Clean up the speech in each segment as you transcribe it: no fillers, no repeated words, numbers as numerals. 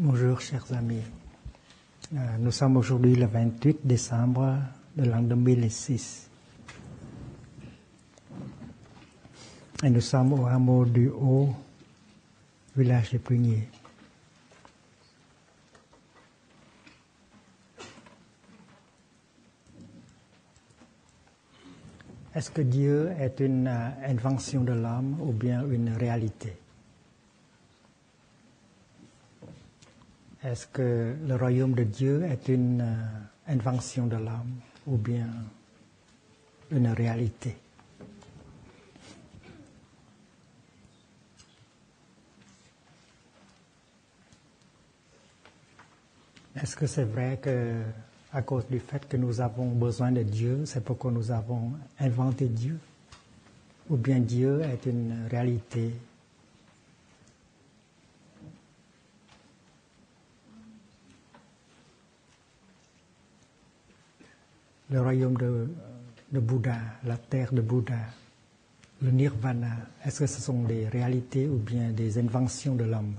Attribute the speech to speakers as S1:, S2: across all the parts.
S1: Bonjour chers amis. Nous sommes aujourd'hui le 28 décembre de l'an 2006. Et nous sommes au hameau du Haut, village de Prunier. Est-ce que Dieu est une invention de l'homme ou bien une réalité? Est-ce que le royaume de Dieu est une invention de l'homme ou bien une réalité? Est-ce que c'est vrai que à cause du fait que nous avons besoin de Dieu, c'est pourquoi nous avons inventé Dieu? Ou bien Dieu est une réalité? Le royaume de Bouddha, la terre de Bouddha, le nirvana, est-ce que ce sont des réalités ou bien des inventions de l'homme?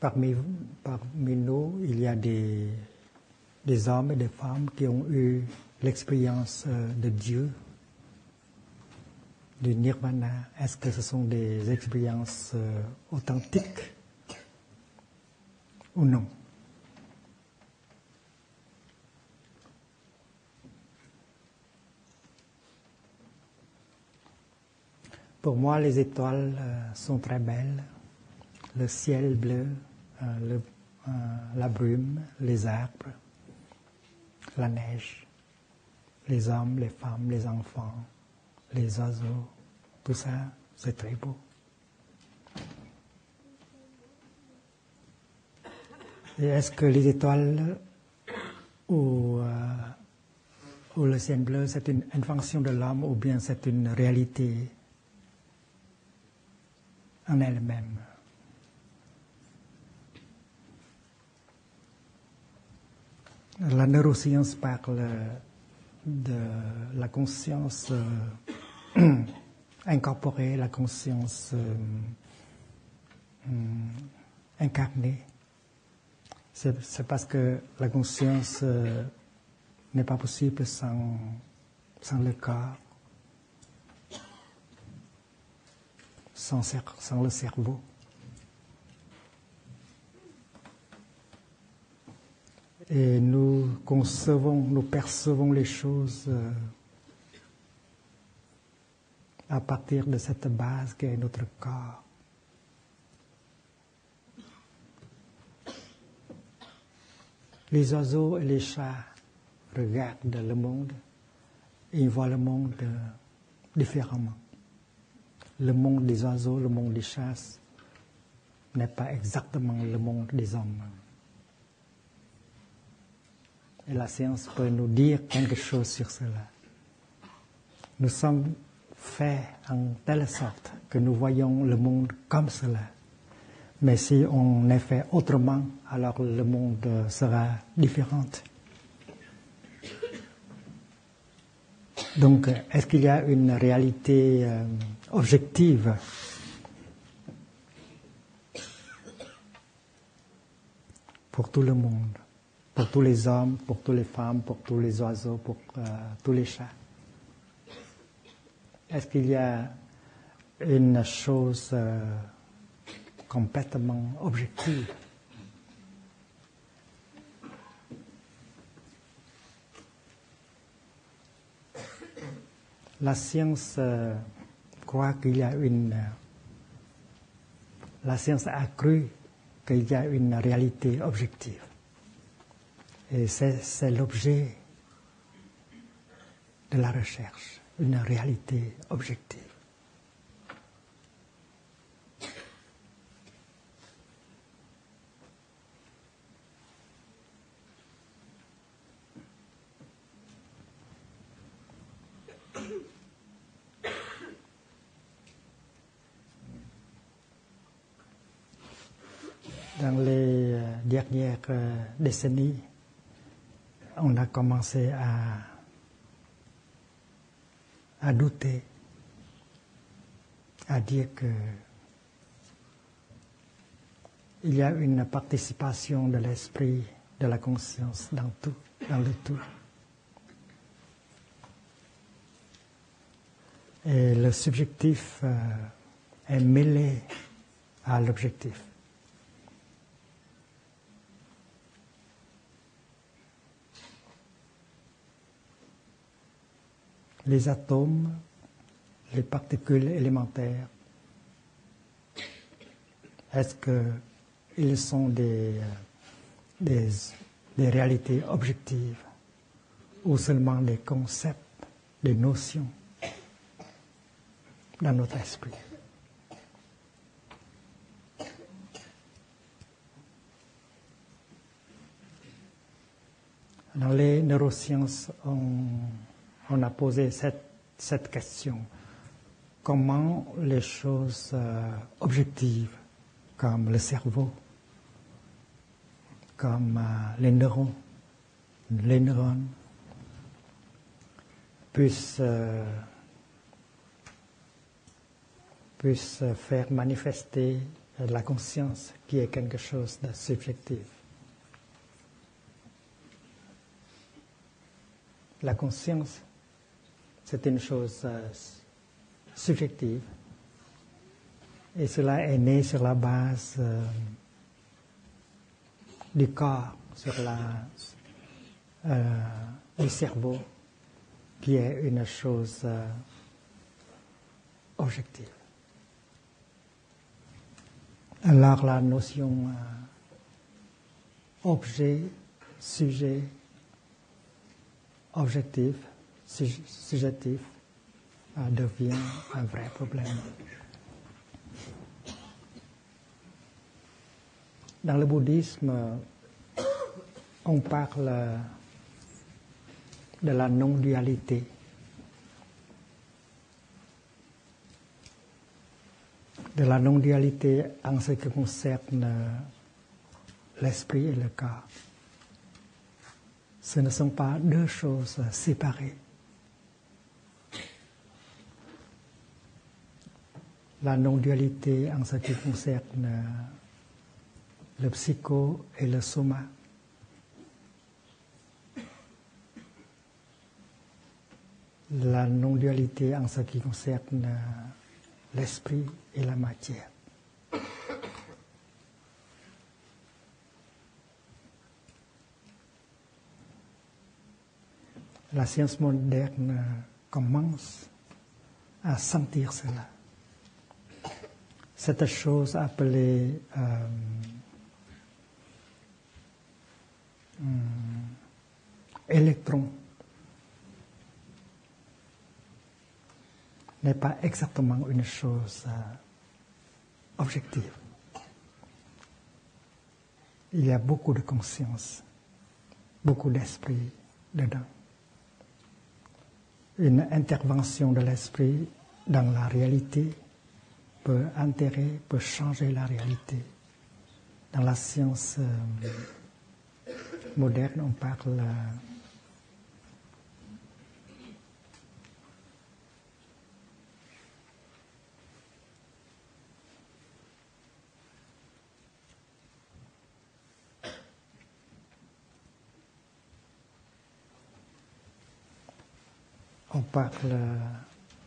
S1: Parmi nous, il y a des hommes et des femmes qui ont eu l'expérience de Dieu, du nirvana. Est-ce que ce sont des expériences authentiques ou non? Pour moi, les étoiles sont très belles. Le ciel bleu, la brume, les arbres, la neige, les hommes, les femmes, les enfants, les oiseaux, tout ça, c'est très beau. Et est-ce que les étoiles ou le ciel bleu, c'est une invention de l'homme ou bien c'est une réalité en elle-même? La neuroscience parle de la conscience incorporée, la conscience incarnée. C'est parce que la conscience n'est pas possible sans le corps, sans le cerveau. Et nous percevons les choses à partir de cette base qui est notre corps. Les oiseaux et les chats regardent le monde et ils voient le monde différemment. Le monde des oiseaux, le monde des chats n'est pas exactement le monde des hommes. Et la science peut nous dire quelque chose sur cela. Nous sommes faits en telle sorte que nous voyons le monde comme cela. Mais si on est fait autrement, alors le monde sera différent. Donc, est-ce qu'il y a une réalité objective pour tout le monde? Pour tous les hommes, pour toutes les femmes, pour tous les oiseaux, pour tous les chats. Est-ce qu'il y a une chose complètement objective? La science croit qu'il y a la science a cru qu'il y a une réalité objective. Et c'est l'objet de la recherche, une réalité objective. Dans les dernières décennies, on a commencé à douter, à dire que il y a une participation de l'esprit, de la conscience dans tout, dans le tout. Et le subjectif est mêlé à l'objectif. Les atomes, les particules élémentaires, est-ce qu'ils sont des réalités objectives ou seulement des concepts, des notions dans notre esprit? Dans les neurosciences, on a posé cette question. Comment les choses objectives, comme le cerveau, comme les neurones, puissent faire manifester la conscience qui est quelque chose de subjectif. La conscience, c'est une chose subjective et cela est né sur la base du corps, sur du cerveau, qui est une chose objective. Alors la notion objet, sujet, objectif, subjectif devient un vrai problème. Dans le bouddhisme, on parle de la non-dualité. De la non-dualité en ce qui concerne l'esprit et le corps. Ce ne sont pas deux choses séparées. La non-dualité en ce qui concerne le psycho et le soma. La non-dualité en ce qui concerne l'esprit et la matière. La science moderne commence à sentir cela. Cette chose appelée électron n'est pas exactement une chose objective. Il y a beaucoup de conscience, beaucoup d'esprit dedans. Une intervention de l'esprit dans la réalité peut altérer, peut changer la réalité. Dans la science moderne, on parle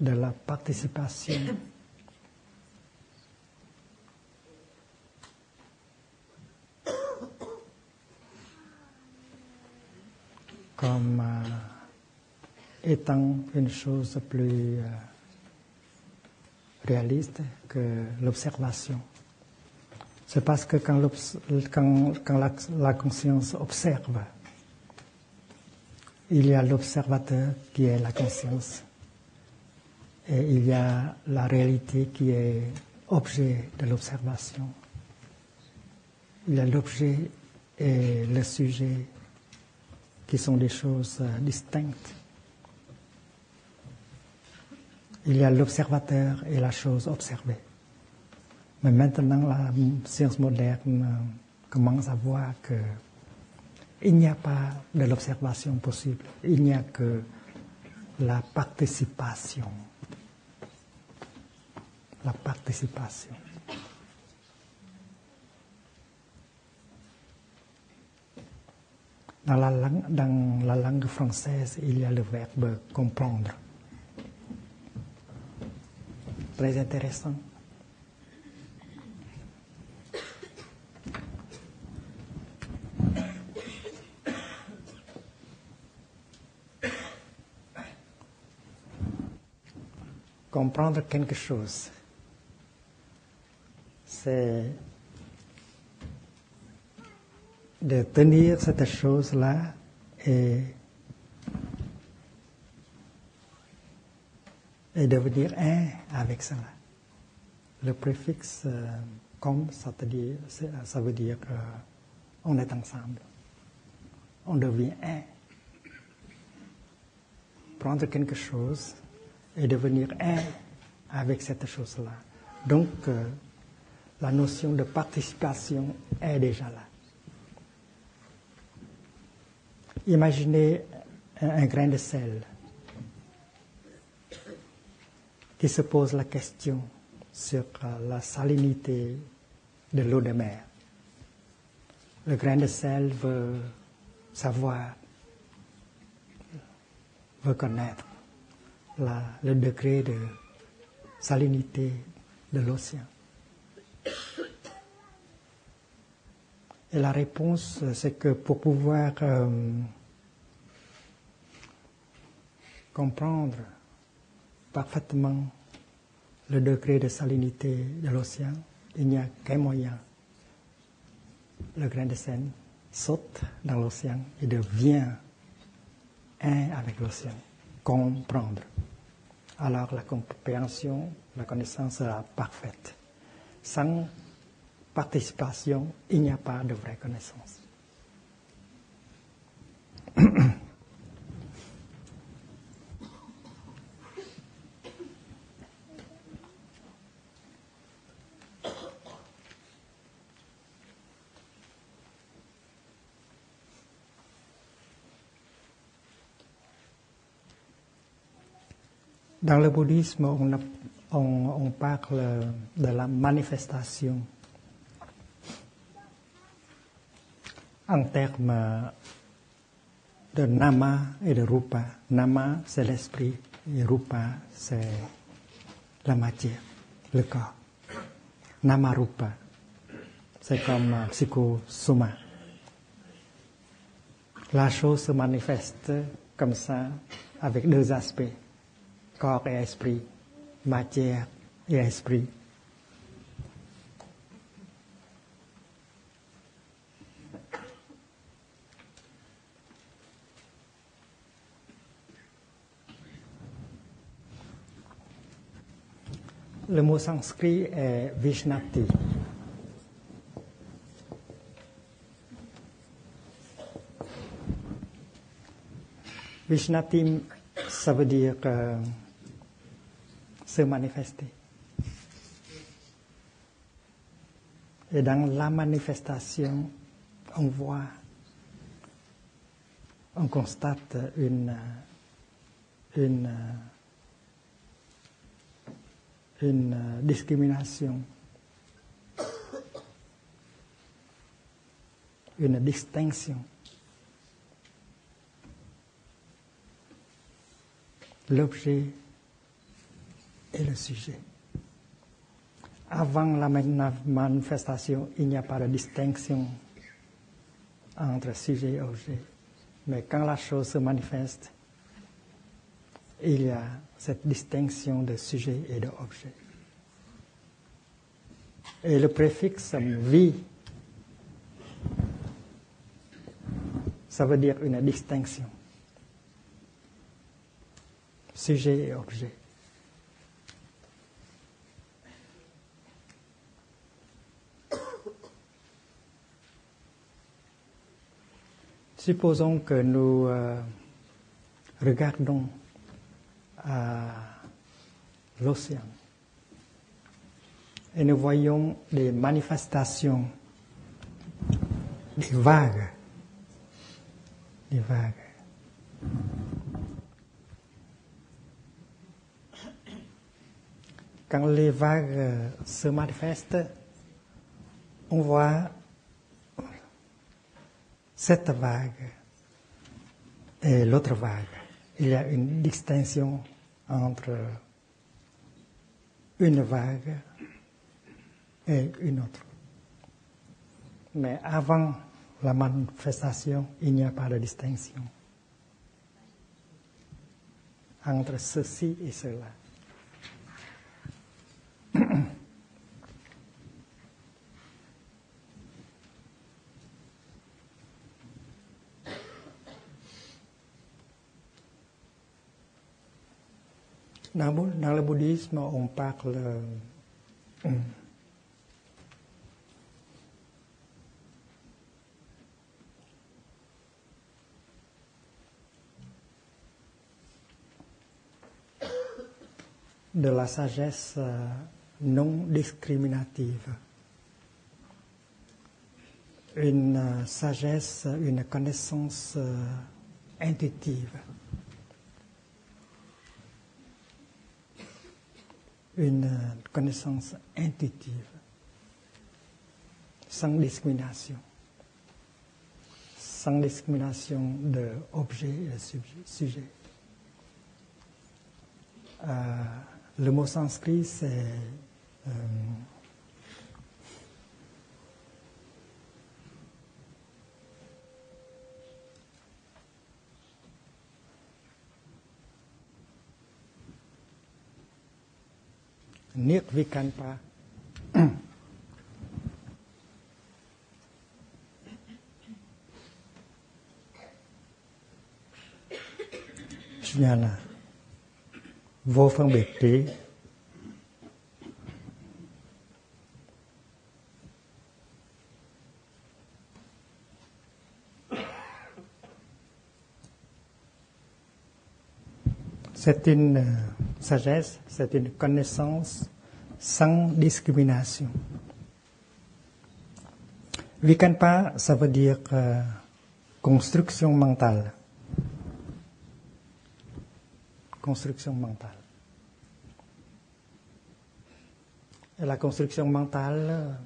S1: de la participation comme étant une chose plus réaliste que l'observation. C'est parce que quand la conscience observe, il y a l'observateur qui est la conscience et il y a la réalité qui est objet de l'observation. Il y a l'objet et le sujet qui sont des choses distinctes. Il y a l'observateur et la chose observée. Mais maintenant, la science moderne commence à voir que Il n'y a pas de l'observation possible. Il n'y a que la participation. La participation. Dans la langue française, il y a le verbe comprendre. Très intéressant. Comprendre quelque chose, c'est de tenir cette chose-là et devenir un avec cela. Le préfixe comme, ça veut dire on est ensemble, on devient un. Prendre quelque chose et devenir un avec cette chose-là. Donc, la notion de participation est déjà là. Imaginez un grain de sel qui se pose la question sur la salinité de l'eau de mer. Le grain de sel veut savoir, veut connaître le degré de salinité de l'océan. Et la réponse, c'est que pour pouvoir comprendre parfaitement le degré de salinité de l'océan, il n'y a qu'un moyen. Le grain de sel saute dans l'océan et devient un avec l'océan. Comprendre. Alors la compréhension, la connaissance sera parfaite. Sans participation, il n'y a pas de vraie connaissance. Dans le bouddhisme, on parle de la manifestation en termes de nama et de rupa. Nama, c'est l'esprit, et rupa, c'est la matière, le corps. Nama rupa, c'est comme psychosoma. La chose se manifeste comme ça, avec deux aspects. Corps et esprit, matière et esprit. Le mot sanskrit est Vishnati. Vishnati, ça veut dire se manifester. Et dans la manifestation, on voit, on constate une discrimination, une distinction. L'objet et le sujet. Avant la manifestation, il n'y a pas de distinction entre sujet et objet. Mais quand la chose se manifeste, il y a cette distinction de sujet et d'objet. Et le préfixe vie, ça veut dire une distinction. Sujet et objet. Supposons que nous regardons l'océan et nous voyons des manifestations, des vagues les vagues. Quand les vagues se manifestent, on voit cette vague et l'autre vague. Il y a une distinction entre une vague et une autre. Mais avant la manifestation, il n'y a pas de distinction entre ceci et cela. Dans le bouddhisme, on parle de la sagesse non discriminative. Une sagesse, une connaissance intuitive. Une connaissance intuitive, sans discrimination de objet et de sujet. Le mot sanskrit, c'est Nirvikalpa. Jnana, vô phân biệt trí. C'est une sagesse, c'est une connaissance sans discrimination. Vikalpa, ça veut dire construction mentale. Construction mentale. Et la construction mentale,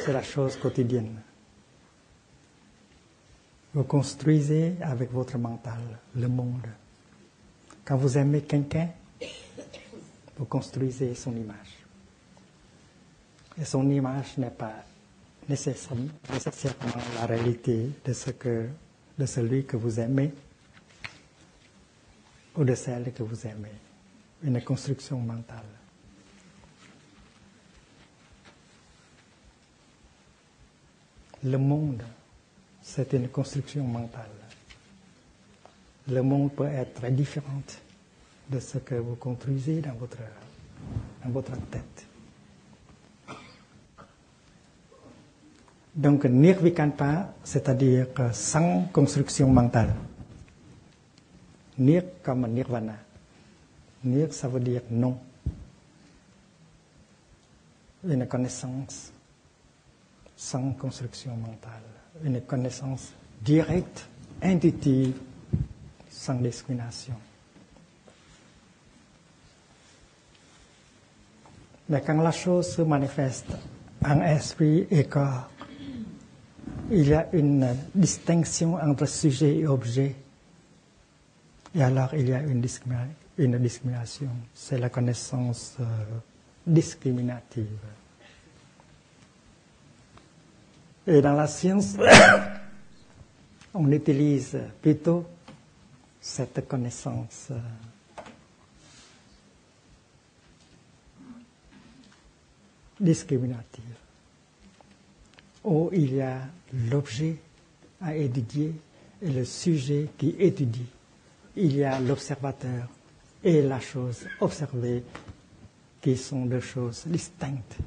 S1: c'est la chose quotidienne. Vous construisez avec votre mental le monde. Quand vous aimez quelqu'un, vous construisez son image. Et son image n'est pas nécessairement la réalité de celui que vous aimez ou de celle que vous aimez. Une construction mentale. Le monde, c'est une construction mentale. Le monde peut être différent de ce que vous construisez dans votre tête. Donc, nirvikalpa, c'est-à-dire sans construction mentale. Nir comme nirvana. Nir, ça veut dire non. Une connaissance sans construction mentale. Une connaissance directe, intuitive, sans discrimination. Mais quand la chose se manifeste en esprit et corps, il y a une distinction entre sujet et objet. Et alors il y a une discrimination. C'est la connaissance discriminative. Et dans la science, on utilise plutôt cette connaissance discriminative, où il y a l'objet à étudier et le sujet qui étudie. Il y a l'observateur et la chose observée qui sont deux choses distinctes.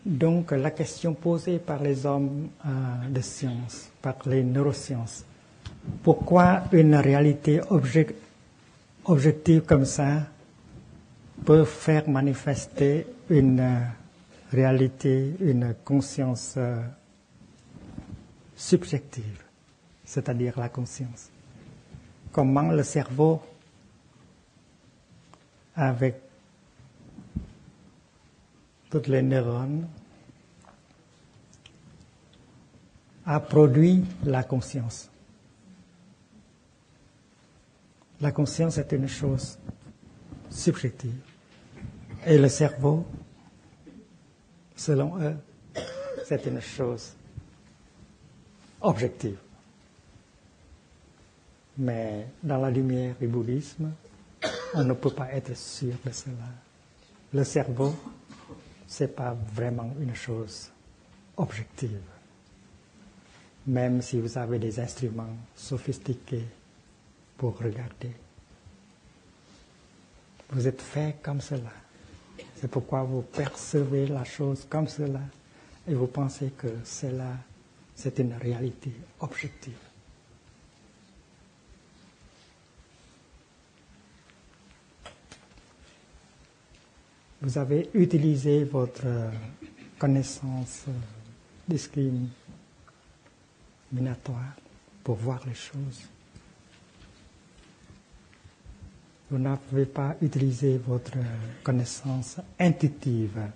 S1: Donc la question posée par les hommes de science, par les neurosciences, Pourquoi une réalité objective comme ça peut faire manifester une réalité, une conscience subjective, c'est-à-dire la conscience? Comment le cerveau, avec toutes les neurones, a produit la conscience? La conscience est une chose subjective. Et le cerveau, selon eux, c'est une chose objective. Mais dans la lumière du bouddhisme, on ne peut pas être sûr de cela. Le cerveau, ce n'est pas vraiment une chose objective. Même si vous avez des instruments sophistiqués pour regarder. Vous êtes fait comme cela. C'est pourquoi vous percevez la chose comme cela et vous pensez que cela, c'est une réalité objective. Vous avez utilisé votre connaissance discriminatoire pour voir les choses. Vous n'avez pas utilisé votre connaissance intuitive,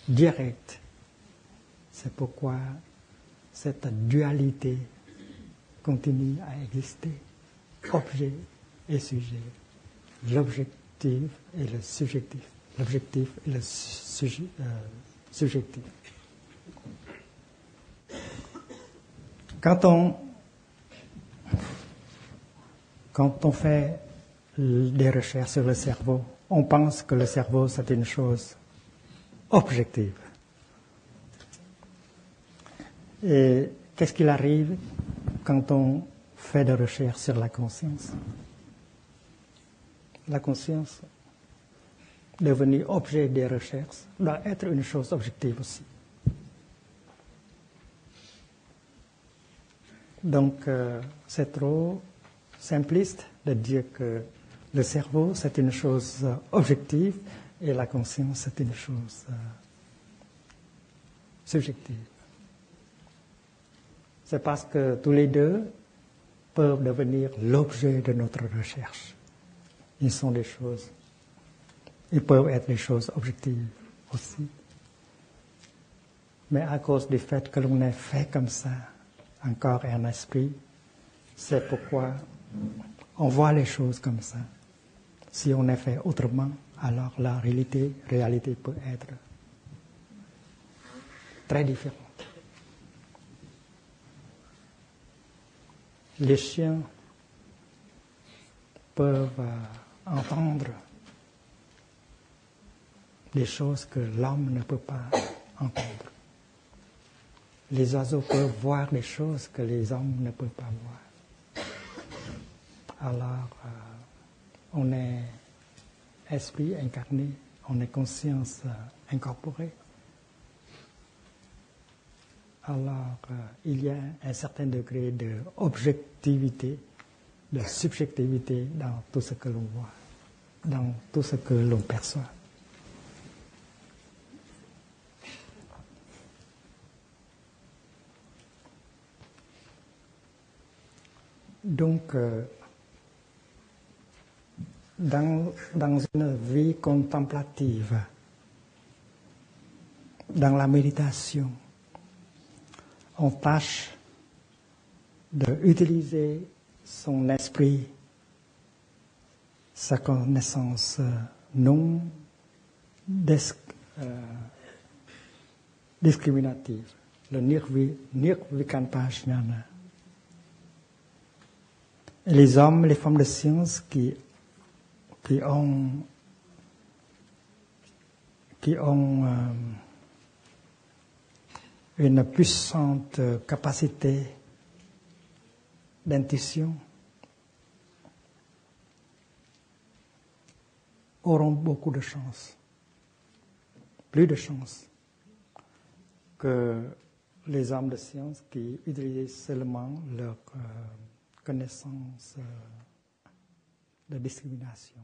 S1: directe. C'est pourquoi cette dualité continue à exister, objet et sujet, l'objectif et le subjectif, l'objectif et le subjectif. Quand on fait des recherches sur le cerveau, on pense que le cerveau, c'est une chose objective. Et qu'est-ce qu'il arrive quand on fait des recherches sur la conscience? La conscience, devenue objet des recherches, doit être une chose objective aussi. Donc, c'est trop simpliste de dire que le cerveau, c'est une chose objective et la conscience, c'est une chose subjective. C'est parce que tous les deux peuvent devenir l'objet de notre recherche. Ils sont des choses. Ils peuvent être des choses objectives aussi. Mais à cause du fait que l'on est fait comme ça, un corps et un esprit, c'est pourquoi on voit les choses comme ça. Si on est fait autrement, alors la réalité peut être très différente. Les chiens peuvent entendre des choses que l'homme ne peut pas entendre. Les oiseaux peuvent voir des choses que les hommes ne peuvent pas voir. Alors, on est esprit incarné, on est conscience incorporée. Alors, il y a un certain degré d'objectivité, de subjectivité dans tout ce que l'on voit, dans tout ce que l'on perçoit. Donc, dans une vie contemplative, dans la méditation, on tâche d'utiliser son esprit, sa connaissance non discriminative, le nirvikalpa-jnana. Les hommes, les femmes de science qui ont une puissante capacité d'intuition auront beaucoup de chance, plus de chance que les hommes de science qui utilisent seulement leur connaissance de discrimination.